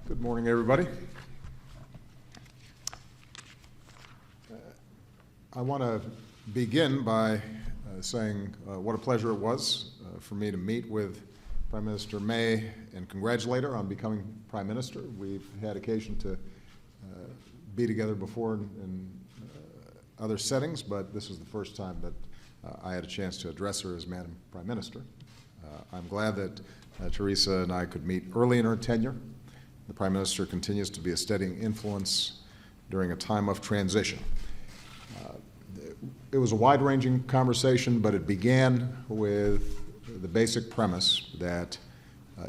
Good morning, everybody. I want to begin by saying what a pleasure it was for me to meet with Prime Minister May and congratulate her on becoming Prime Minister. We've had occasion to be together before in other settings, but this is the first time that I had a chance to address her as Madam Prime Minister. I'm glad that Theresa and I could meet early in her tenure. The Prime Minister continues to be a steadying influence during a time of transition. It was a wide-ranging conversation, but it began with the basic premise that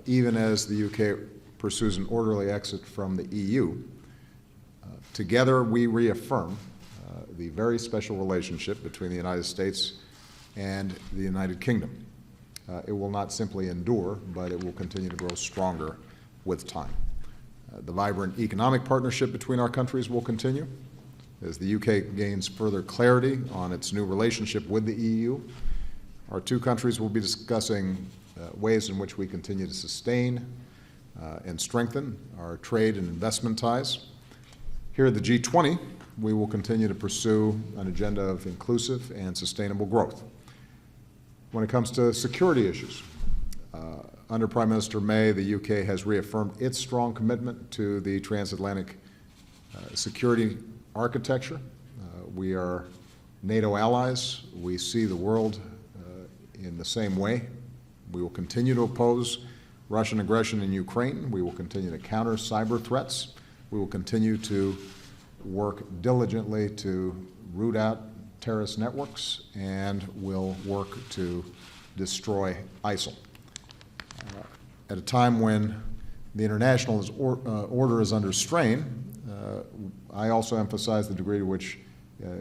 even as the UK pursues an orderly exit from the EU, together we reaffirm the very special relationship between the United States and the United Kingdom. It will not simply endure, but it will continue to grow stronger with time. The vibrant economic partnership between our countries will continue. As the UK gains further clarity on its new relationship with the EU, our two countries will be discussing ways in which we continue to sustain and strengthen our trade and investment ties. Here at the G20, we will continue to pursue an agenda of inclusive and sustainable growth. When it comes to security issues, under Prime Minister May, the UK has reaffirmed its strong commitment to the transatlantic security architecture. We are NATO allies. We see the world in the same way. We will continue to oppose Russian aggression in Ukraine. We will continue to counter cyber threats. We will continue to work diligently to root out terrorist networks, and will work to destroy ISIL. At a time when the international order is under strain, I also emphasize the degree to which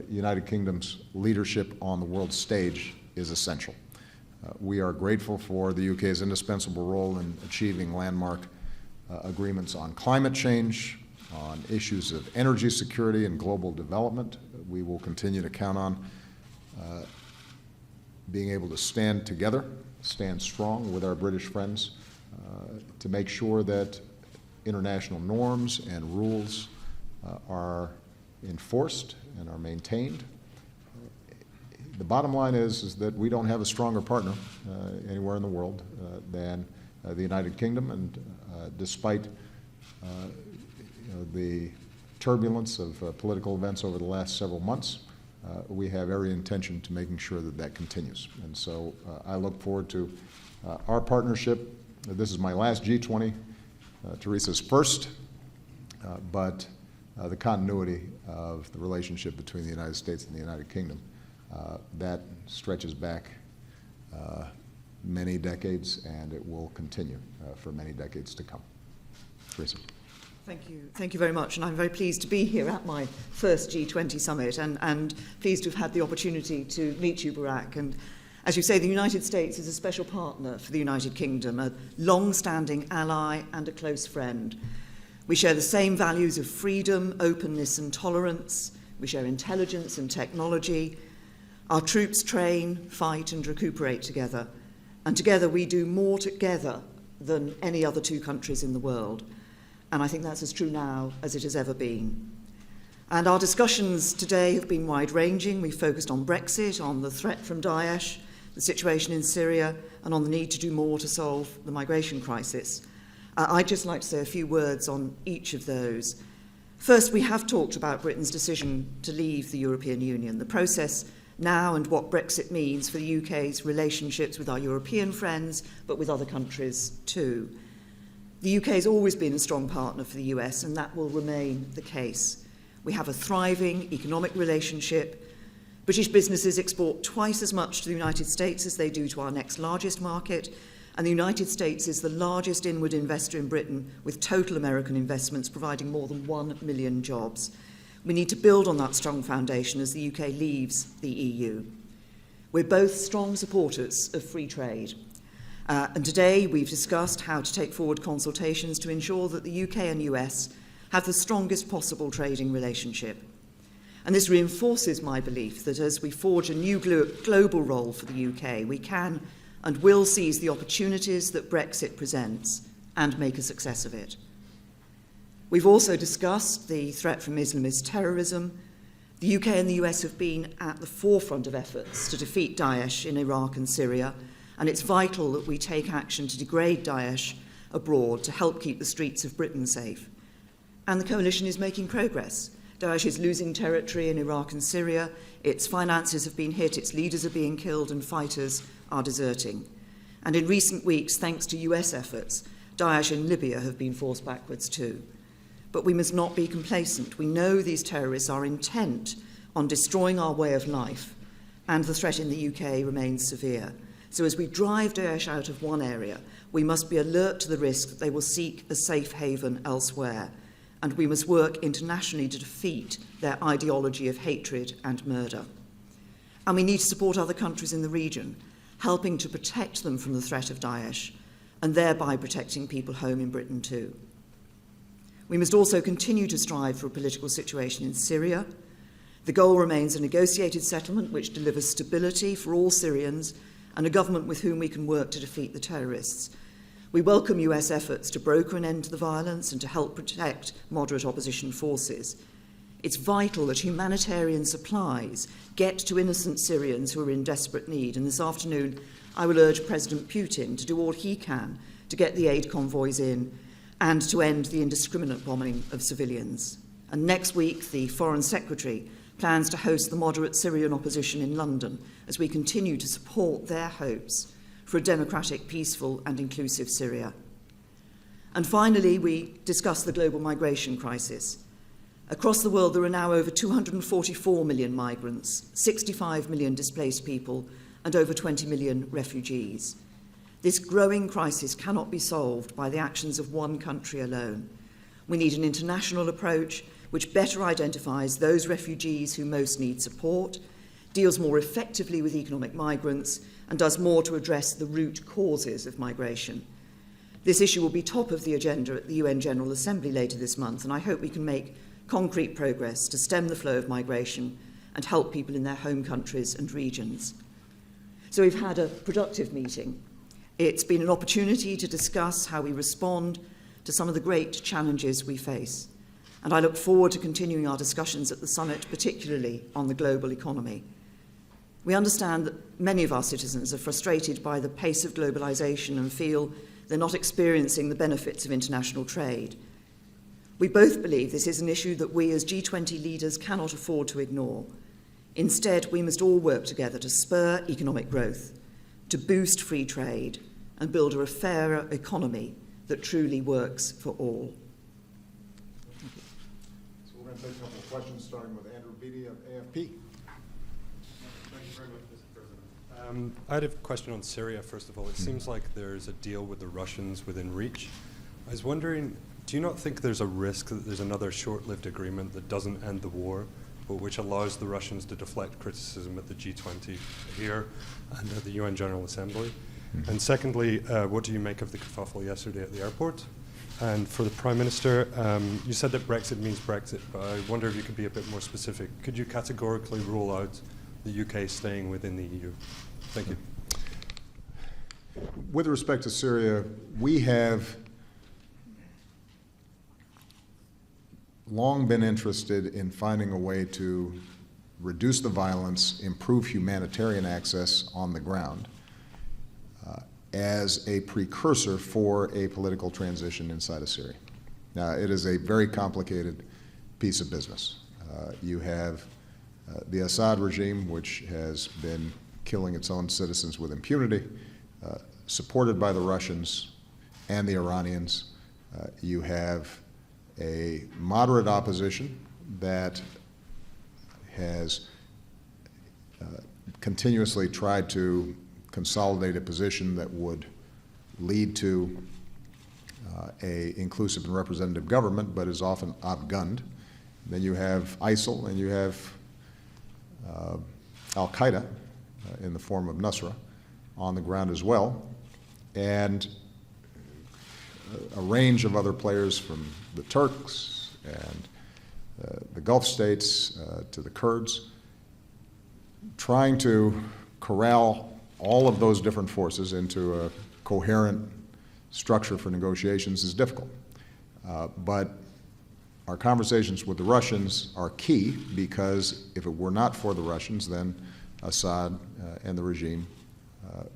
United Kingdom's leadership on the world stage is essential. We are grateful for the UK's indispensable role in achieving landmark agreements on climate change, on issues of energy security and global development. We will continue to count on being able to stand together, stand strong with our British friends to make sure that international norms and rules are enforced and are maintained. The bottom line is that we don't have a stronger partner anywhere in the world than the United Kingdom, and despite the turbulence of political events over the last several months, we have every intention to making sure that that continues. And so I look forward to our partnership. This is my last G20, Theresa's first, but the continuity of the relationship between the United States and the United Kingdom, that stretches back many decades, and it will continue for many decades to come. Theresa. Thank you very much, and I'm very pleased to be here at my first G20 summit, and pleased to have had the opportunity to meet you, Barack. And as you say, the United States is a special partner for the United Kingdom, a long-standing ally and a close friend. We share the same values of freedom, openness and tolerance. We share intelligence and technology. Our troops train, fight and recuperate together. And together we do more together than any other two countries in the world. And I think that's as true now as it has ever been. And our discussions today have been wide-ranging. We focused on Brexit, on the threat from Daesh, the situation in Syria, and on the need to do more to solve the migration crisis. I'd just like to say a few words on each of those. First, we have talked about Britain's decision to leave the European Union, the process now and what Brexit means for the UK's relationships with our European friends, but with other countries too. The UK has always been a strong partner for the US, and that will remain the case. We have a thriving economic relationship. British businesses export twice as much to the United States as they do to our next largest market, and the United States is the largest inward investor in Britain, with total American investments providing more than 1 million jobs. We need to build on that strong foundation as the UK leaves the EU. We're both strong supporters of free trade. And today we've discussed how to take forward consultations to ensure that the UK and US have the strongest possible trading relationship. And this reinforces my belief that as we forge a new global role for the UK, we can and will seize the opportunities that Brexit presents and make a success of it. We've also discussed the threat from Islamist terrorism. The UK and the US have been at the forefront of efforts to defeat Daesh in Iraq and Syria, and it's vital that we take action to degrade Daesh abroad to help keep the streets of Britain safe. And the coalition is making progress. Daesh is losing territory in Iraq and Syria, its finances have been hit, its leaders are being killed, and fighters are deserting. And in recent weeks, thanks to US efforts, Daesh in Libya have been forced backwards too. But we must not be complacent. We know these terrorists are intent on destroying our way of life, and the threat in the UK remains severe. So as we drive Daesh out of one area, we must be alert to the risk that they will seek a safe haven elsewhere, and we must work internationally to defeat their ideology of hatred and murder. And we need to support other countries in the region, helping to protect them from the threat of Daesh, and thereby protecting people home in Britain too. We must also continue to strive for a political situation in Syria. The goal remains a negotiated settlement which delivers stability for all Syrians and a government with whom we can work to defeat the terrorists. We welcome US efforts to broker an end to the violence and to help protect moderate opposition forces. It's vital that humanitarian supplies get to innocent Syrians who are in desperate need, and this afternoon I will urge President Putin to do all he can to get the aid convoys in and to end the indiscriminate bombing of civilians. And next week, the Foreign Secretary plans to host the moderate Syrian opposition in London as we continue to support their hopes for a democratic, peaceful and inclusive Syria. And finally, we discuss the global migration crisis. Across the world, there are now over 244 million migrants, 65 million displaced people, and over 20 million refugees. This growing crisis cannot be solved by the actions of one country alone. We need an international approach which better identifies those refugees who most need support, deals more effectively with economic migrants, and does more to address the root causes of migration. This issue will be top of the agenda at the UN General Assembly later this month, and I hope we can make concrete progress to stem the flow of migration and help people in their home countries and regions. So we've had a productive meeting. It's been an opportunity to discuss how we respond to some of the great challenges we face. And I look forward to continuing our discussions at the summit, particularly on the global economy. We understand that many of our citizens are frustrated by the pace of globalization and feel they're not experiencing the benefits of international trade. We both believe this is an issue that we as G20 leaders cannot afford to ignore. Instead, we must all work together to spur economic growth, to boost free trade, and build a fairer economy that truly works for all. So we're going to take a couple of questions, starting with Andrew Beattie of AFP. Thank you very much, Mr. President. I had a question on Syria, first of all. It seems like there's a deal with the Russians within reach. I was wondering, do you not think there's a risk that there's another short-lived agreement that doesn't end the war, but which allows the Russians to deflect criticism at the G20 here and at the UN General Assembly? And secondly, what do you make of the kerfuffle yesterday at the airport? And for the Prime Minister, you said that Brexit means Brexit, but I wonder if you could be a bit more specific. Could you categorically rule out the UK staying within the EU? Thank you. With respect to Syria, we have long been interested in finding a way to reduce the violence, improve humanitarian access on the ground as a precursor for a political transition inside of Syria. Now, it is a very complicated piece of business. You have the Assad regime, which has been killing its own citizens with impunity, supported by the Russians and the Iranians. You have a moderate opposition that has continuously tried to consolidate a position that would lead to a inclusive and representative government, but is often outgunned. Then you have ISIL, and you have Al-Qaeda in the form of Nusra on the ground as well, and a range of other players from the Turks and the Gulf states to the Kurds, trying to corral all of those different forces into a coherent structure for negotiations is difficult. But our conversations with the Russians are key, because if it were not for the Russians, then Assad and the regime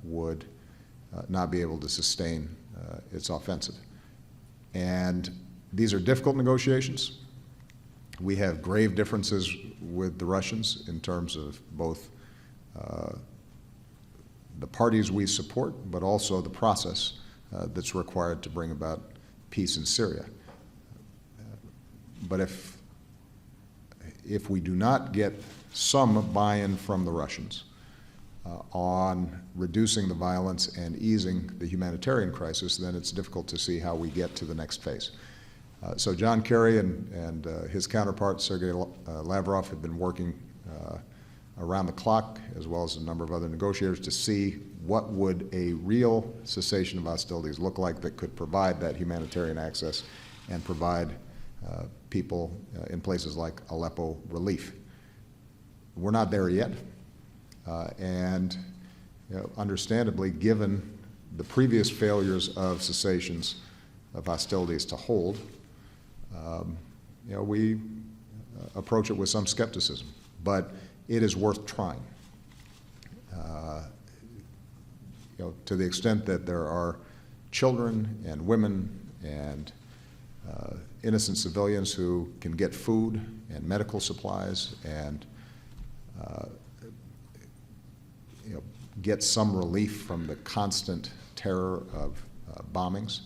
would not be able to sustain its offensive. And these are difficult negotiations. We have grave differences with the Russians in terms of both the parties we support, but also the process that's required to bring about peace in Syria. But if we do not get some buy-in from the Russians on reducing the violence and easing the humanitarian crisis, then it's difficult to see how we get to the next phase. So John Kerry and his counterpart, Sergei Lavrov, have been working around the clock, as well as a number of other negotiators, to see what would a real cessation of hostilities look like that could provide that humanitarian access and provide people in places like Aleppo relief. We're not there yet, and understandably, given the previous failures of cessations of hostilities to hold, we approach it with some skepticism, but it is worth trying. To the extent that there are children and women and innocent civilians who can get food and medical supplies and get some relief from the constant terror of bombings,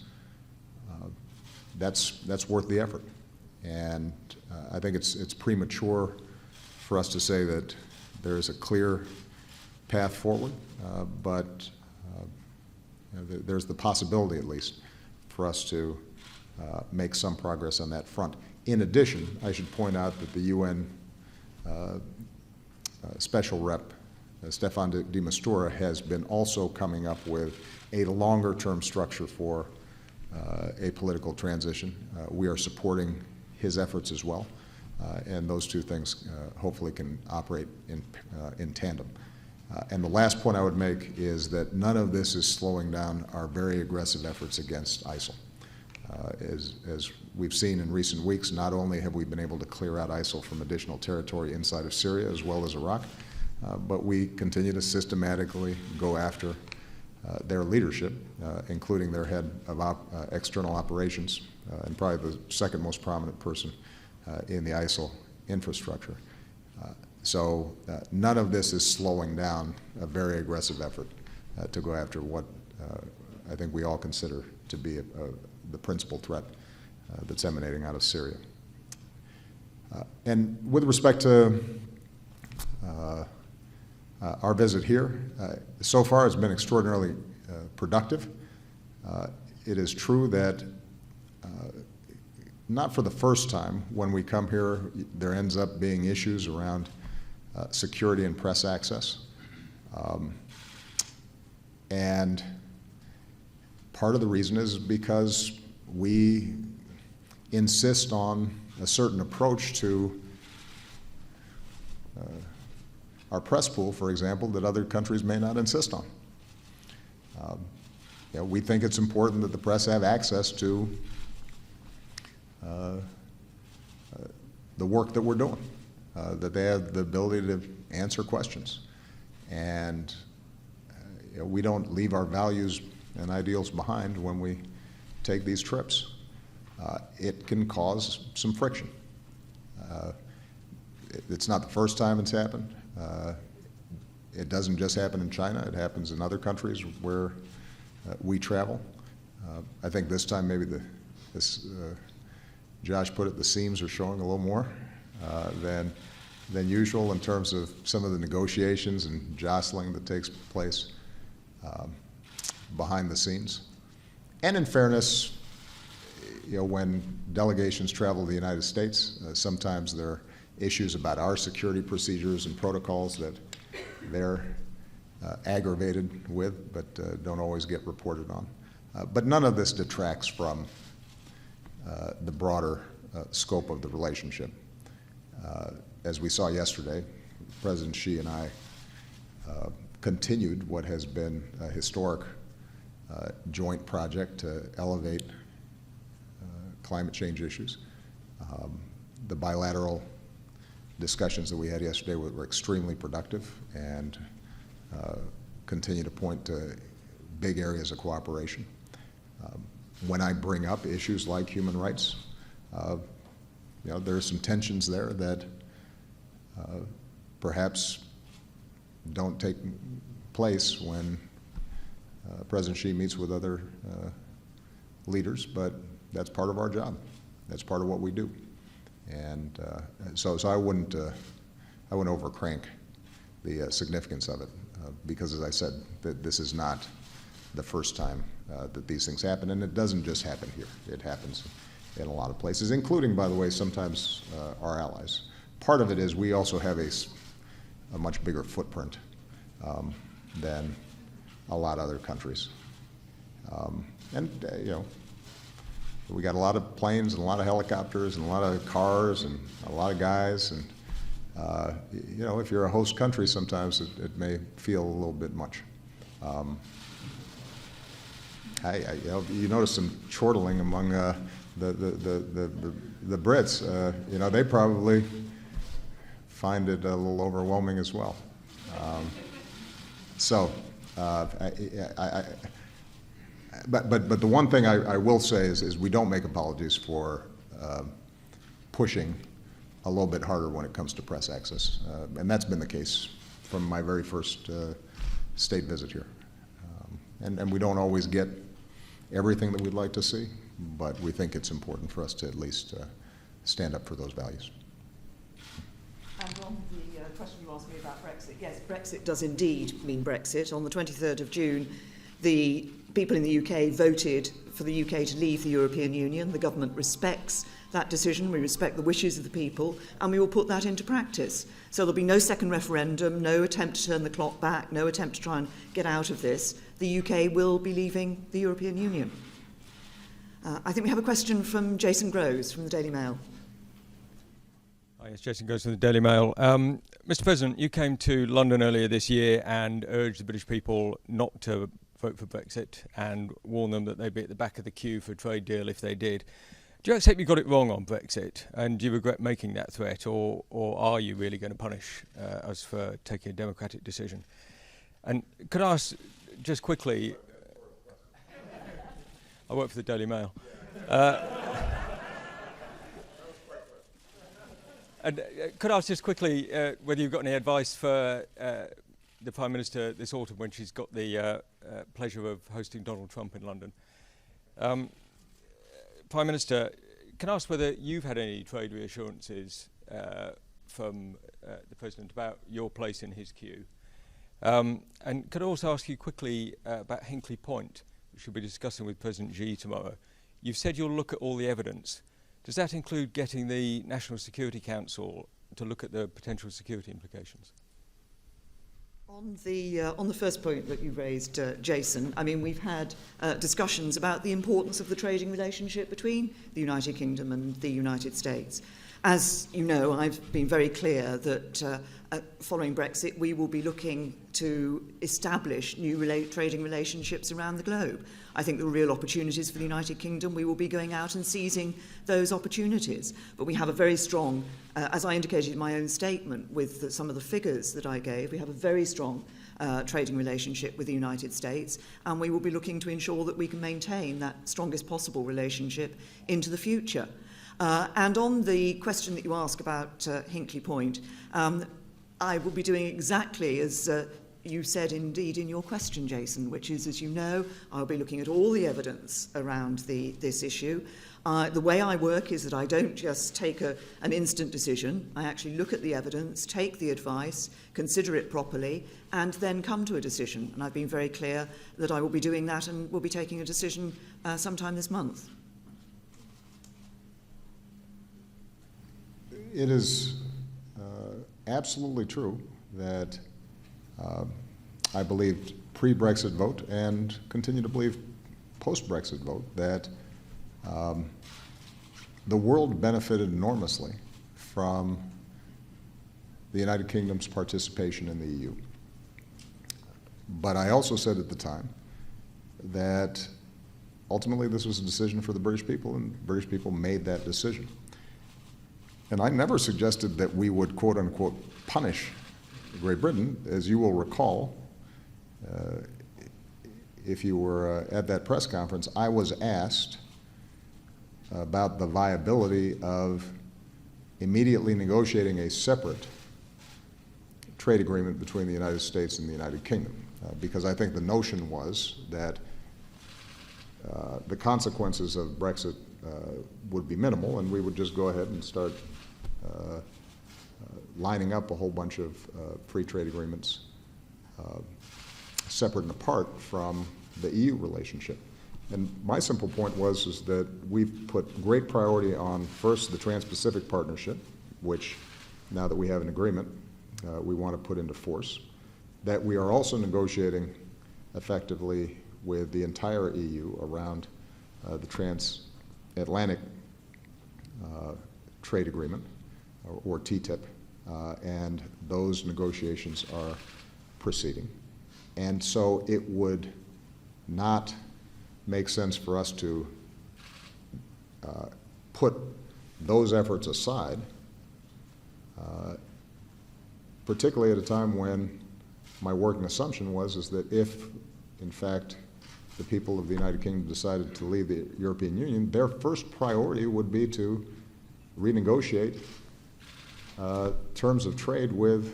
that's worth the effort. And I think it's premature for us to say that there is a clear path forward, but there's the possibility, at least, for us to make some progress on that front. In addition, I should point out that the UN Special Rep, Stefan de Mistura, has been also coming up with a longer-term structure for a political transition. We are supporting his efforts as well, and those two things hopefully can operate in tandem. And the last point I would make is that none of this is slowing down our very aggressive efforts against ISIL. As we've seen in recent weeks, not only have we been able to clear out ISIL from additional territory inside of Syria as well as Iraq, but we continue to systematically go after their leadership, including their head of external operations, and probably the second most prominent person in the ISIL infrastructure. So none of this is slowing down a very aggressive effort to go after what I think we all consider to be the principal threat that's emanating out of Syria. And with respect to our visit here, so far it's been extraordinarily productive. It is true that not for the first time when we come here, there ends up being issues around security and press access. And part of the reason is because we insist on a certain approach to our press pool, for example, that other countries may not insist on. We think it's important that the press have access to the work that we're doing, that they have the ability to answer questions. And we don't leave our values and ideals behind when we take these trips. It can cause some friction. It's not the first time it's happened. It doesn't just happen in China. It happens in other countries where we travel. I think this time maybe Josh put it, the seams are showing a little more than usual in terms of some of the negotiations and jostling that takes place behind the scenes. And in fairness, when delegations travel to the United States, sometimes there are issues about our security procedures and protocols that they're aggravated with, but don't always get reported on. But none of this detracts from the broader scope of the relationship. As we saw yesterday, President Xi and I continued what has been a historic joint project to elevate climate change issues The bilateral discussions that we had yesterday were extremely productive and continue to point to big areas of cooperation. When I bring up issues like human rights, there are some tensions there that perhaps don't take place when President Xi meets with other leaders, but that's part of our job. That's part of what we do. And so I wouldn't overcrank the significance of it, because, as I said, that this is not the first time that these things happen, and it doesn't just happen here. It happens in a lot of places, including, by the way, sometimes our allies. Part of it is we also have a much bigger footprint than a lot of other countries. We got a lot of planes and a lot of helicopters and a lot of cars and a lot of guys, and if you're a host country, sometimes it may feel a little bit much. You notice some chortling among the Brits. They probably find it a little overwhelming as well. But the one thing I will say is we don't make apologies for pushing a little bit harder when it comes to press access, and that's been the case from my very first state visit here. And we don't always get everything that we'd like to see, but we think it's important for us to at least stand up for those values. And on the question you asked me about Brexit, yes, Brexit does indeed mean Brexit. On the 23rd of June, the people in the UK voted for the UK to leave the European Union. The government respects that decision. We respect the wishes of the people, and we will put that into practice. So there'll be no second referendum, no attempt to turn the clock back, no attempt to try and get out of this. The UK will be leaving the European Union. I think we have a question from Jason Groves from the Daily Mail. Hi, yes, Jason Groves from the Daily Mail. Mr. President, you came to London earlier this year and urged the British people not to vote for Brexit and warned them that they'd be at the back of the queue for a trade deal if they did. Do you accept you got it wrong on Brexit, and do you regret making that threat, or are you really going to punish us for taking a democratic decision? And could I ask just quickly, I work for the Daily Mail, and could I ask just quickly whether you've got any advice for the Prime Minister this autumn when she's got the pleasure of hosting Donald Trump in London? Prime Minister, can I ask whether you've had any trade reassurances from the President about your place in his queue? And could I also ask you quickly about Hinkley Point, which we'll be discussing with President Xi tomorrow. You've said you'll look at all the evidence. Does that include getting the National Security Council to look at the potential security implications? On the first point that you raised, Jason, I mean, we've had discussions about the importance of the trading relationship between the United Kingdom and the United States. As you know, I've been very clear that following Brexit, we will be looking to establish new trading relationships around the globe. I think there are real opportunities for the United Kingdom. We will be going out and seizing those opportunities. But we have a very strong, as I indicated in my own statement with some of the figures that I gave, we have a very strong trading relationship with the United States, and we will be looking to ensure that we can maintain that strongest possible relationship into the future. And on the question that you ask about Hinkley Point, I will be doing exactly as you said indeed in your question, Jason, which is, as you know, I'll be looking at all the evidence around this issue. The way I work is that I don't just take an instant decision. I actually look at the evidence, take the advice, consider it properly, and then come to a decision. And I've been very clear that I will be doing that and will be taking a decision sometime this month. It is absolutely true that I believed pre-Brexit vote and continue to believe post-Brexit vote that the world benefited enormously from the United Kingdom's participation in the EU. But I also said at the time that ultimately this was a decision for the British people, and the British people made that decision. And I never suggested that we would, quote unquote, punish Great Britain. As you will recall, if you were at that press conference, I was asked about the viability of immediately negotiating a separate trade agreement between the United States and the United Kingdom, because I think the notion was that the consequences of Brexit would be minimal, and we would just go ahead and start lining up a whole bunch of free trade agreements separate and apart from the EU relationship. And my simple point is that we've put great priority on, first, the Transpacific Partnership, which, now that we have an agreement, we want to put into force. That we are also negotiating effectively with the entire EU around the Transatlantic Trade Agreement, or TTIP, and those negotiations are proceeding. And so it would not make sense for us to put those efforts aside, particularly at a time when my working assumption is that if, in fact, the people of the United Kingdom decided to leave the European Union, their first priority would be to renegotiate terms of trade with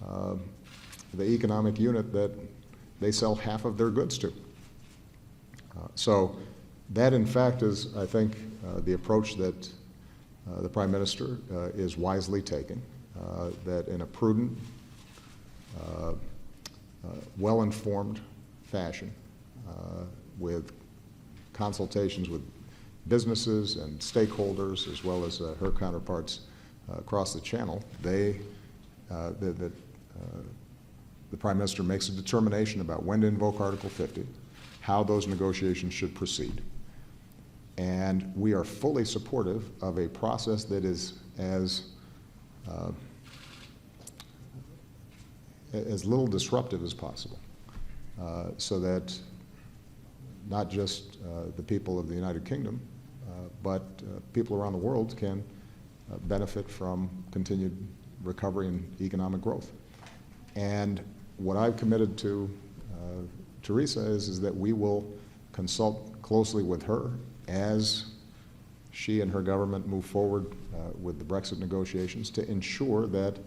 the economic unit that they sell half of their goods to. So that, in fact, is, I think, the approach that the Prime Minister is wisely taking, that in a prudent, well-informed fashion, with consultations with businesses and stakeholders, as well as her counterparts across the channel, the Prime Minister makes a determination about when to invoke Article 50, how those negotiations should proceed. And we are fully supportive of a process that is as little disruptive as possible, so that not just the people of the United Kingdom, but people around the world can benefit from continued recovery and economic growth. And what I've committed to Theresa is that we will consult closely with her as she and her government move forward with the Brexit negotiations to ensure that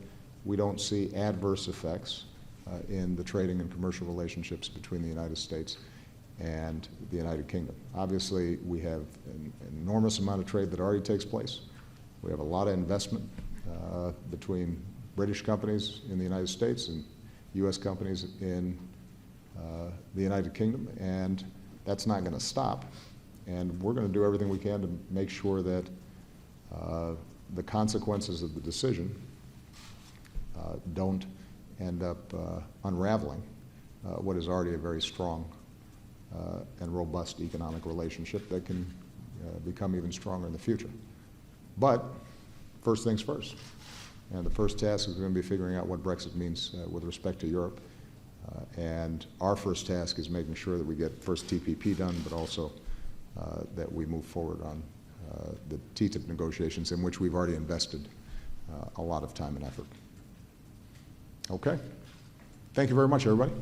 we don't see adverse effects in the trading and commercial relationships between the United States and the United Kingdom. Obviously, we have an enormous amount of trade that already takes place. We have a lot of investment between British companies in the United States and U.S. companies in the United Kingdom, and that's not going to stop. And we're going to do everything we can to make sure that the consequences of the decision don't end up unraveling what is already a very strong and robust economic relationship that can become even stronger in the future. But first things first. And the first task is going to be figuring out what Brexit means with respect to Europe. And our first task is making sure that we get first TPP done, but also that we move forward on the TTIP negotiations, in which we've already invested a lot of time and effort. Okay? Thank you very much, everybody.